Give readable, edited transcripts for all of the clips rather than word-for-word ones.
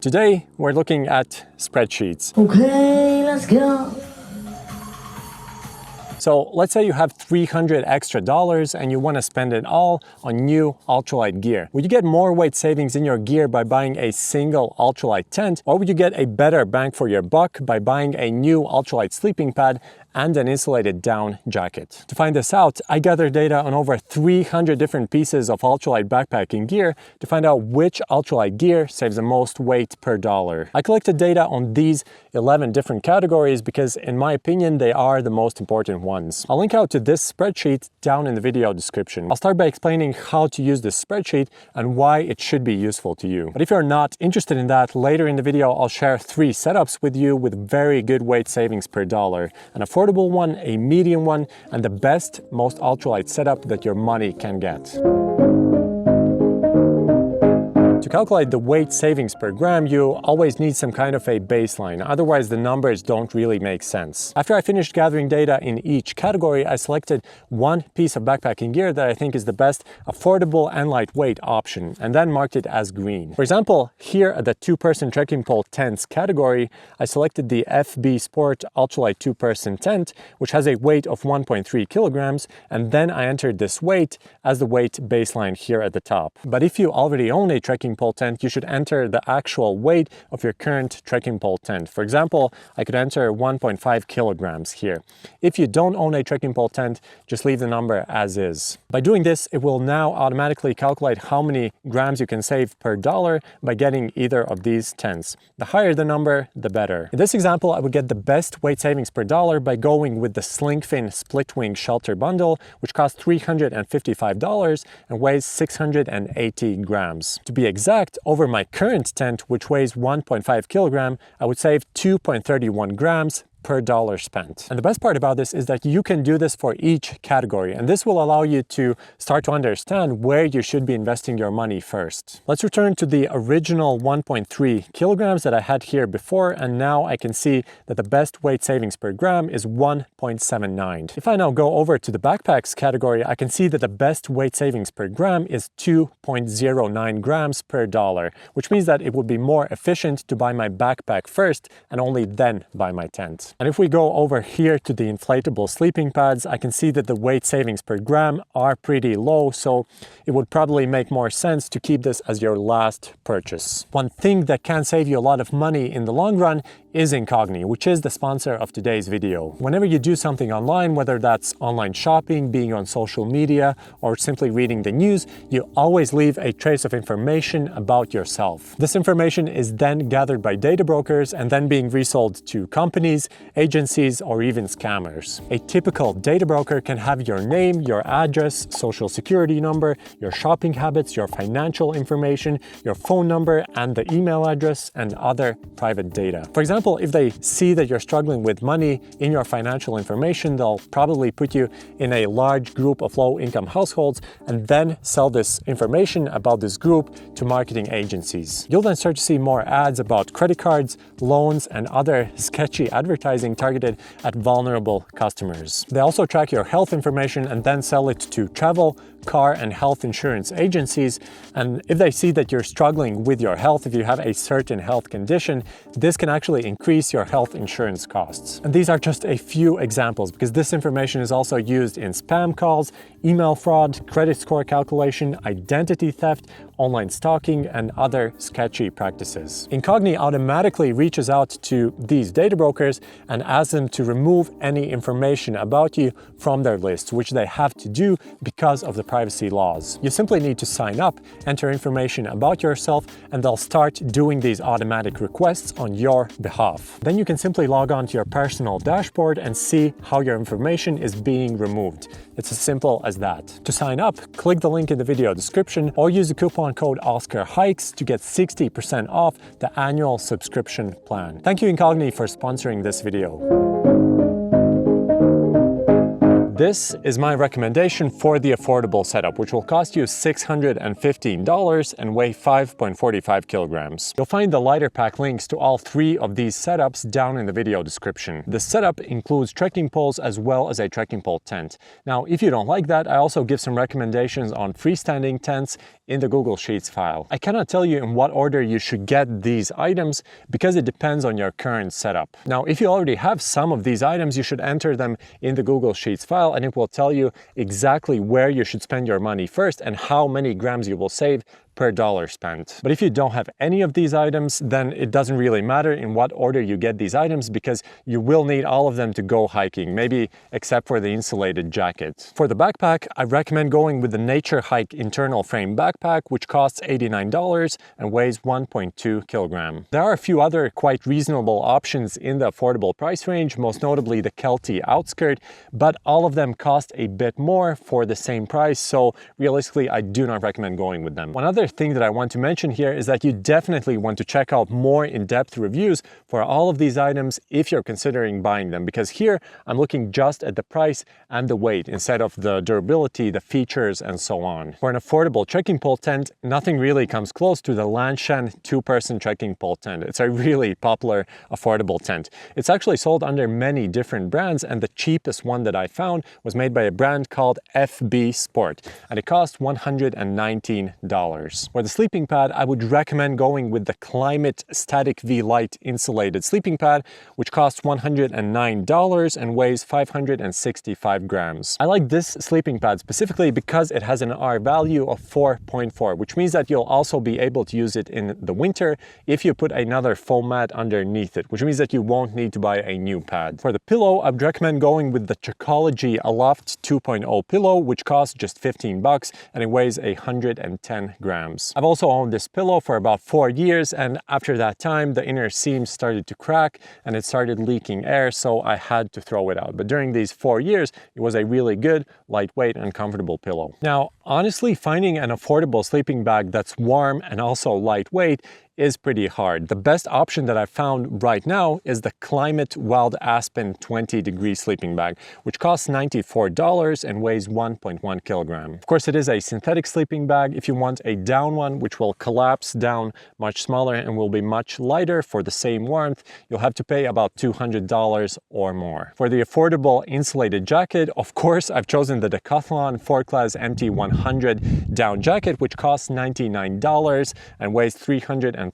Today, we're looking at spreadsheets. Okay, let's go. So let's say you have $300 extra and you want to spend it all on new ultralight gear. Would you get more weight savings in your gear by buying a single ultralight tent, or would you get a better bang for your buck by buying a new ultralight sleeping pad and an insulated down jacket? To find this out, I gathered data on over 300 different pieces of ultralight backpacking gear to find out which ultralight gear saves the most weight per dollar. I collected data on these 11 different categories because, in my opinion, they are the most important ones. I'll link out to this spreadsheet down in the video description. I'll start by explaining how to use this spreadsheet and why it should be useful to you. But if you're not interested in that, later in the video I'll share 3 setups with you with very good weight savings per dollar. An affordable one, a medium one, and the best, most ultralight setup that your money can get. To calculate the weight savings per gram, you always need some kind of a baseline, otherwise the numbers don't really make sense. After I finished gathering data in each category, I selected one piece of backpacking gear that I think is the best affordable and lightweight option, and then marked it as green. For example, here at the 2-person trekking pole tents category, I selected the FB Sport Ultralight 2-person tent, which has a weight of 1.3 kilograms, and then I entered this weight as the weight baseline here at the top. But if you already own a trekking pole tent, you should enter the actual weight of your current trekking pole tent. For example, I could enter 1.5 kilograms here. If you don't own a trekking pole tent, just leave the number as is. By doing this, it will now automatically calculate how many grams you can save per dollar by getting either of these tents. The higher the number, the better. In this example, I would get the best weight savings per dollar by going with the Slinkfin split wing shelter bundle, which costs $355 and weighs 680 grams. To be exact, over my current tent, which weighs 1.5 kilogram, I would save 2.31 grams per dollar spent. And the best part about this is that you can do this for each category, and this will allow you to start to understand where you should be investing your money first. Let's return to the original 1.3 kilograms that I had here before, and now I can see that the best weight savings per gram is 1.79. If I now go over to the backpacks category, I can see that the best weight savings per gram is 2.09 grams per dollar, which means that it would be more efficient to buy my backpack first and only then buy my tent. And if we go over here to the inflatable sleeping pads, I can see that the weight savings per gram are pretty low, so it would probably make more sense to keep this as your last purchase. One thing that can save you a lot of money in the long run is Incogni, which is the sponsor of today's video. Whenever you do something online, whether that's online shopping, being on social media, or simply reading the news, you always leave a trace of information about yourself. This information is then gathered by data brokers and then being resold to companies, agencies, or even scammers. A typical data broker can have your name, your address, social security number, your shopping habits, your financial information, your phone number, and the email address, and other private data. For example, if they see that you're struggling with money in your financial information, they'll probably put you in a large group of low-income households and then sell this information about this group to marketing agencies. You'll then start to see more ads about credit cards, loans, and other sketchy advertising targeted at vulnerable customers. They also track your health information and then sell it to travel, car, and health insurance agencies. And if they see that you're struggling with your health, if you have a certain health condition, this can actually increase your health insurance costs. And these are just a few examples, because this information is also used in spam calls, email fraud, credit score calculation, identity theft, online stalking, and other sketchy practices. Incogni automatically reaches out to these data brokers and asks them to remove any information about you from their list, which they have to do because of the privacy laws. You simply need to sign up, enter information about yourself, and they'll start doing these automatic requests on your behalf. Then you can simply log on to your personal dashboard and see how your information is being removed. It's as simple as that. To sign up, click the link in the video description or use the coupon code OscarHikes to get 60% off the annual subscription plan. Thank you Incogni for sponsoring this video. This is my recommendation for the affordable setup, which will cost you $615 and weigh 5.45 kilograms. You'll find the lighter pack links to all 3 of these setups down in the video description. The setup includes trekking poles as well as a trekking pole tent. Now, if you don't like that, I also give some recommendations on freestanding tents in the Google Sheets file. I cannot tell you in what order you should get these items because it depends on your current setup. Now, if you already have some of these items, you should enter them in the Google Sheets file and it will tell you exactly where you should spend your money first and how many grams you will save per dollar spent. But if you don't have any of these items, then it doesn't really matter in what order you get these items because you will need all of them to go hiking, maybe except for the insulated jacket. For the backpack, I recommend going with the Nature Hike internal frame backpack, which costs $89 and weighs 1.2 kilogram. There are a few other quite reasonable options in the affordable price range, most notably the Kelty Outskirt, but all of them cost a bit more for the same price, so realistically I do not recommend going with them. One other thing that I want to mention here is that you definitely want to check out more in-depth reviews for all of these items if you're considering buying them, because here I'm looking just at the price and the weight instead of the durability, the features, and so on. For an affordable trekking pole tent, nothing really comes close to the Lanshan 2-person trekking pole tent. It's a really popular affordable tent. It's actually sold under many different brands, and the cheapest one that I found was made by a brand called FB Sport, and it cost $119. For the sleeping pad, I would recommend going with the Climate Static V Light insulated sleeping pad, which costs $109 and weighs 565 grams. I like this sleeping pad specifically because it has an R value of 4.4, which means that you'll also be able to use it in the winter if you put another foam mat underneath it, which means that you won't need to buy a new pad. For the pillow, I would recommend going with the Chocology Aloft 2.0 pillow, which costs just $15 and it weighs 110 grams. I've also owned this pillow for about 4 years, and after that time the inner seam started to crack and it started leaking air, so I had to throw it out. But during these 4 years it was a really good, lightweight and comfortable pillow. Now, honestly, finding an affordable sleeping bag that's warm and also lightweight is pretty hard. The best option that I've found right now is the Climate Wild Aspen 20-degree sleeping bag, which costs $94 and weighs 1.1 kilogram. Of course, it is a synthetic sleeping bag. If you want a down one, which will collapse down much smaller and will be much lighter for the same warmth, you'll have to pay about $200 or more. For the affordable insulated jacket, of course, I've chosen the Decathlon 4-Class MT100 down jacket, which costs $99 and weighs 330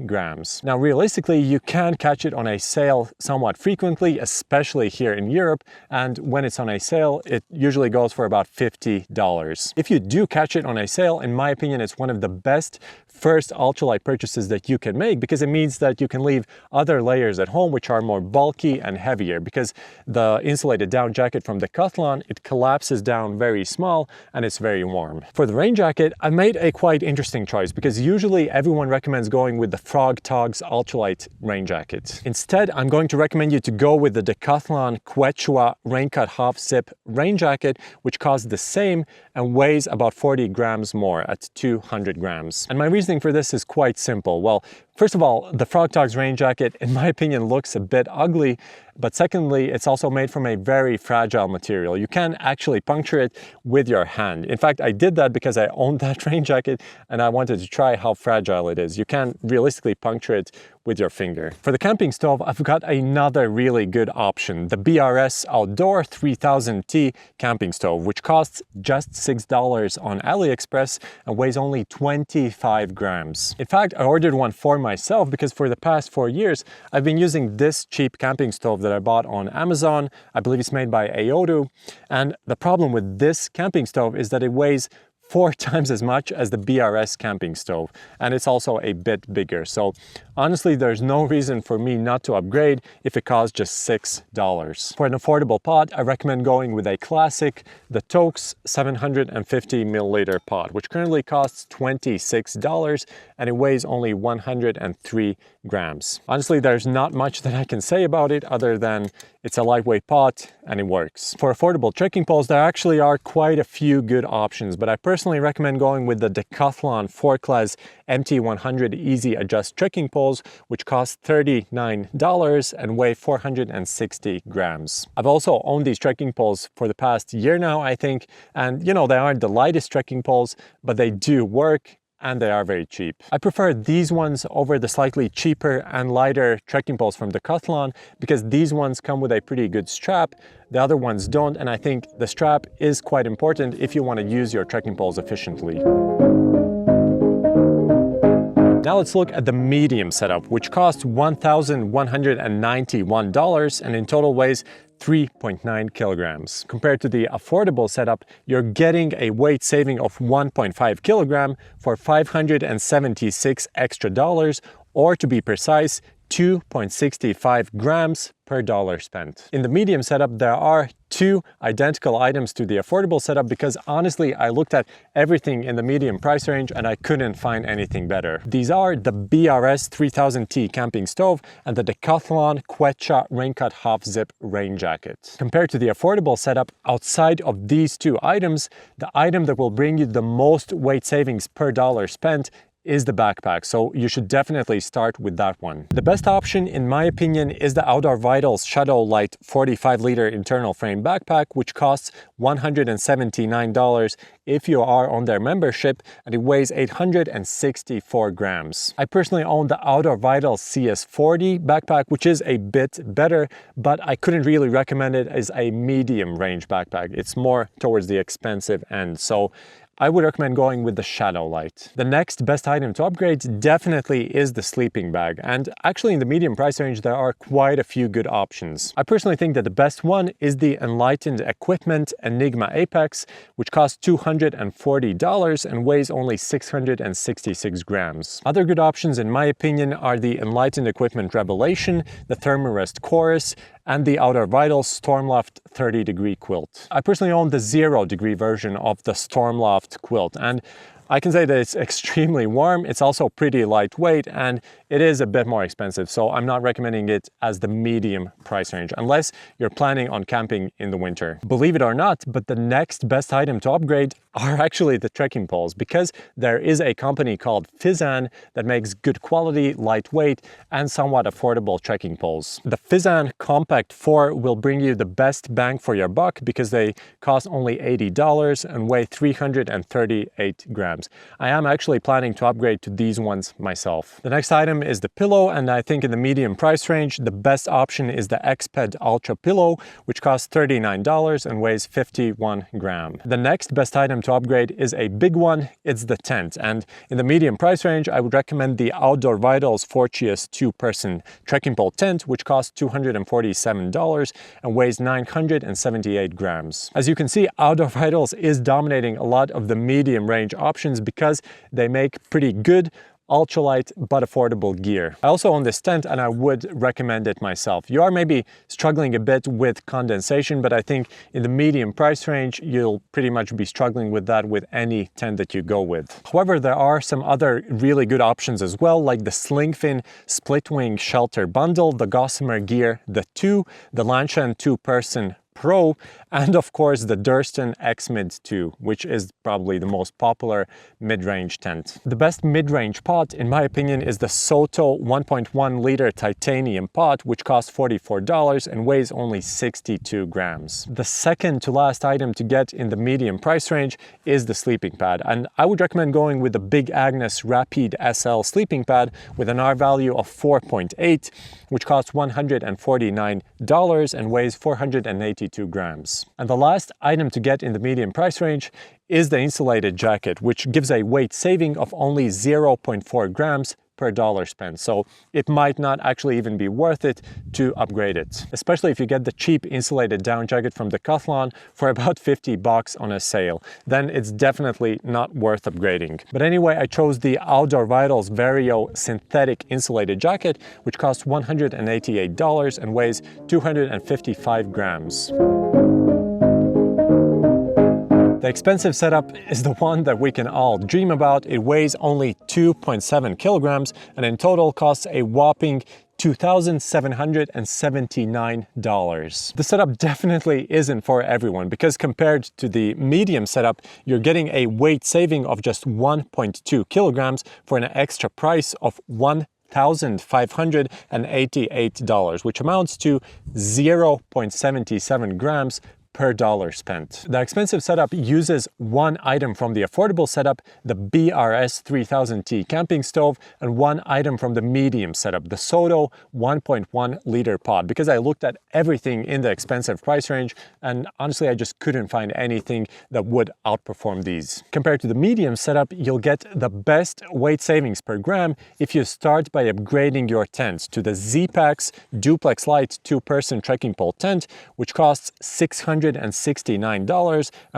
grams. Now, realistically, you can catch it on a sale somewhat frequently, especially here in Europe, and when it's on a sale, it usually goes for about $50. If you do catch it on a sale, in my opinion, it's one of the best first ultralight purchases that you can make, because it means that you can leave other layers at home which are more bulky and heavier, because the insulated down jacket from Decathlon, it collapses down very small and it's very warm. For the rain jacket, I made a quite interesting choice, because usually everyone recommends going with the Frog Togs Ultralight rain jacket. Instead, I'm going to recommend you to go with the Decathlon Quechua Raincut Half Zip rain jacket, which costs the same and weighs about 40 grams more at 200 grams. And my reasoning for this is quite simple. Well, first of all, the Frog Togs rain jacket, in my opinion, looks a bit ugly, but secondly, it's also made from a very fragile material. You can actually puncture it with your hand. In fact, I did that because I owned that rain jacket and I wanted to try how fragile it is. You can realistically puncture it with your finger. For the camping stove, I've got another really good option, the BRS Outdoor 3000T camping stove, which costs just $6 on AliExpress and weighs only 25 grams. In fact, I ordered one for myself because for the past 4 years, I've been using this cheap camping stove that I bought on Amazon. I believe it's made by Aodu. And the problem with this camping stove is that it weighs 4 times as much as the BRS camping stove, and it's also a bit bigger. So honestly, there's no reason for me not to upgrade if it costs just $6. For an affordable pot, I recommend going with a classic, the Toaks 750 milliliter pot, which currently costs $26 and it weighs only 103 grams. Honestly, there's not much that I can say about it other than it's a lightweight pot and it works. For affordable trekking poles, there actually are quite a few good options, but I personally personally recommend going with the Decathlon 4-class MT100 Easy Adjust trekking poles, which cost $39 and weigh 460 grams. I've also owned these trekking poles for the past year now, I think, and you know, they aren't the lightest trekking poles, but they do work and they are very cheap. I prefer these ones over the slightly cheaper and lighter trekking poles from Decathlon because these ones come with a pretty good strap. The other ones don't, and I think the strap is quite important if you want to use your trekking poles efficiently. Now let's look at the medium setup, which costs $1,191 and in total weighs 3.9 kilograms. Compared to the affordable setup, you're getting a weight saving of 1.5 kilogram for $576 extra dollars, or to be precise, 2.65 grams per dollar spent. In the medium setup, there are two identical items to the affordable setup because honestly, I looked at everything in the medium price range and I couldn't find anything better. These are the BRS 3000T camping stove and the Decathlon Quetcha rain cut half zip rain jacket. Compared to the affordable setup, outside of these two items, the item that will bring you the most weight savings per dollar spent is the backpack, so you should definitely start with that one. The best option, in my opinion, is the Outdoor Vitals Shadowlight 45-liter internal frame backpack, which costs $179 if you are on their membership, and it weighs 864 grams. I personally own the Outdoor Vitals CS40 backpack, which is a bit better, but I couldn't really recommend it as a medium range backpack. It's more towards the expensive end, so I would recommend going with the Shadowlight. The next best item to upgrade definitely is the sleeping bag, and actually in the medium price range there are quite a few good options. I personally think that the best one is the Enlightened Equipment Enigma Apex, which costs $240 and weighs only 666 grams. Other good options in my opinion are the Enlightened Equipment Revelation, the Thermarest Chorus, and the Outdoor Vitals Stormloft 30-degree quilt. I personally own the 0-degree version of the Stormloft quilt, and I can say that it's extremely warm. It's also pretty lightweight and it is a bit more expensive, so I'm not recommending it as the medium price range unless you're planning on camping in the winter. Believe it or not, but the next best item to upgrade are actually the trekking poles, because there is a company called Fizan that makes good quality, lightweight, and somewhat affordable trekking poles. The Fizan Compact 4 will bring you the best bang for your buck because they cost only $80 and weigh 338 grams. I am actually planning to upgrade to these ones myself. The next item is the pillow, and I think in the medium price range, the best option is the Xped Ultra Pillow, which costs $39 and weighs 51 grams. The next best item to upgrade is a big one. It's the tent, and in the medium price range, I would recommend the Outdoor Vitals Fortius 2-person trekking pole tent, which costs $247 and weighs 978 grams. As you can see, Outdoor Vitals is dominating a lot of the medium range options because they make pretty good ultralight but affordable gear. I also own this tent and I would recommend it myself. You are maybe struggling a bit with condensation, but I think in the medium price range you'll pretty much be struggling with that with any tent that you go with. However, there are some other really good options as well, like the Slingfin Split Wing Shelter Bundle, the Gossamer Gear, the 2, the Lanshan 2-person Pro, and of course the Durston X-Mid 2, which is probably the most popular mid-range tent. The best mid-range pot, in my opinion, is the Soto 1.1 liter titanium pot, which costs $44 and weighs only 62 grams. The second to last item to get in the medium price range is the sleeping pad, and I would recommend going with the Big Agnes Rapide SL sleeping pad with an R value of 4.8, which costs $149 and weighs 482 grams. And the last item to get in the medium price range is the insulated jacket, which gives a weight saving of only 0.4 grams per dollar spent. So it might not actually even be worth it to upgrade it, especially if you get the cheap insulated down jacket from Decathlon for about $50 on a sale. Then it's definitely not worth upgrading. But anyway, I chose the Outdoor Vitals Vario synthetic insulated jacket, which costs $188 and weighs 255 grams. The expensive setup is the one that we can all dream about. It weighs only 2.7 kilograms and in total costs a whopping $2,779. The setup definitely isn't for everyone because compared to the medium setup, you're getting a weight saving of just 1.2 kilograms for an extra price of $1,588, which amounts to 0.77 grams per dollar spent. The expensive setup uses one item from the affordable setup, the BRS 3000T camping stove, and one item from the medium setup, the Soto 1.1 liter pod, because I looked at everything in the expensive price range and honestly I just couldn't find anything that would outperform these. Compared to the medium setup, you'll get the best weight savings per gram if you start by upgrading your tent to the Z-Packs Duplex Light 2-person trekking pole tent, which costs $669 and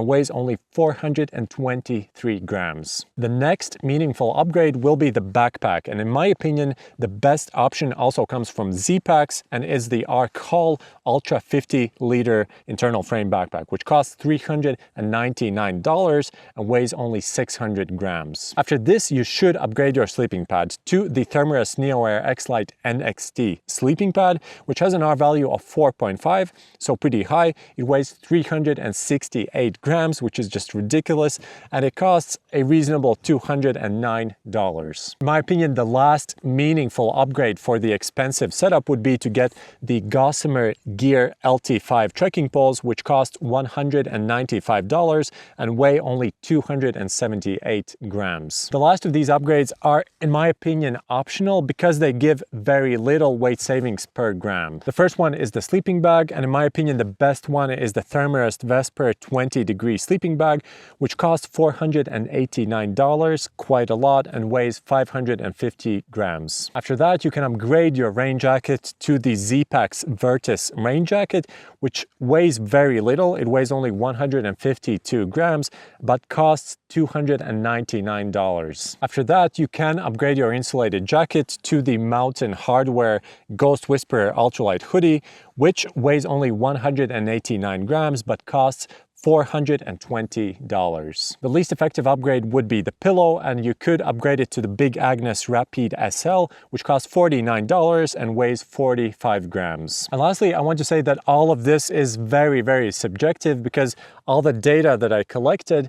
weighs only 423 grams. The next meaningful upgrade will be the backpack, and in my opinion, the best option also comes from Z-Packs and is the Arc Hall Ultra 50 liter internal frame backpack, which costs $399 and weighs only 600 grams. After this, you should upgrade your sleeping pad to the Thermarest NeoAir X-Lite NXT sleeping pad, which has an R value of 4.5, so pretty high. It weighs 368 grams, which is just ridiculous, and it costs a reasonable $209. In my opinion, the last meaningful upgrade for the expensive setup would be to get the Gossamer Gear LT5 trekking poles, which cost $195 and weigh only 278 grams. The last of these upgrades are, in my opinion, optional because they give very little weight savings per gram. The first one is the sleeping bag, and in my opinion, the best one is the Thermarest Vesper 20-degree sleeping bag, which costs $489, quite a lot, and weighs 550 grams. After that, you can upgrade your rain jacket to the Z-Packs Virtus rain jacket, which weighs very little. It weighs only 152 grams, but costs $299. After that, you can upgrade your insulated jacket to the Mountain Hardwear Ghost Whisperer Ultralight hoodie, which weighs only 189 grams, but costs $420. The least effective upgrade would be the pillow, and you could upgrade it to the Big Agnes Rapide SL, which costs $49 and weighs 45 grams. And lastly, I want to say that all of this is very, very subjective because all the data that I collected,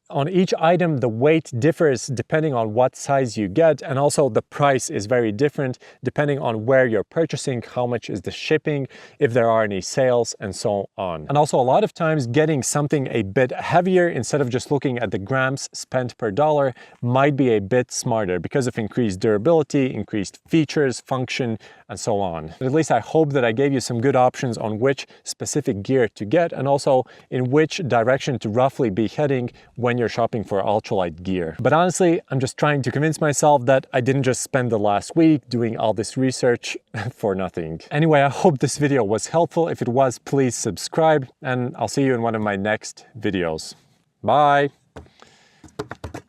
on each item, the weight differs depending on what size you get, and also the price is very different depending on where you're purchasing, how much is the shipping, if there are any sales, and so on. And also a lot of times getting something a bit heavier instead of just looking at the grams spent per dollar might be a bit smarter because of increased durability, increased features, function, and so on. But at least I hope that I gave you some good options on which specific gear to get and also in which direction to roughly be heading when you're shopping for ultralight gear. But honestly, I'm just trying to convince myself that I didn't just spend the last week doing all this research for nothing. Anyway, I hope this video was helpful. If it was, please subscribe, and I'll see you in one of my next videos. Bye!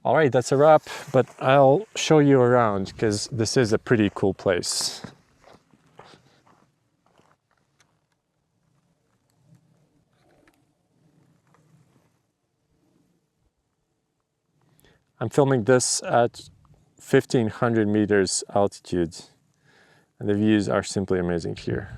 All right, that's a wrap, but I'll show you around because this is a pretty cool place. I'm filming this at 1,500 meters altitude, and the views are simply amazing here.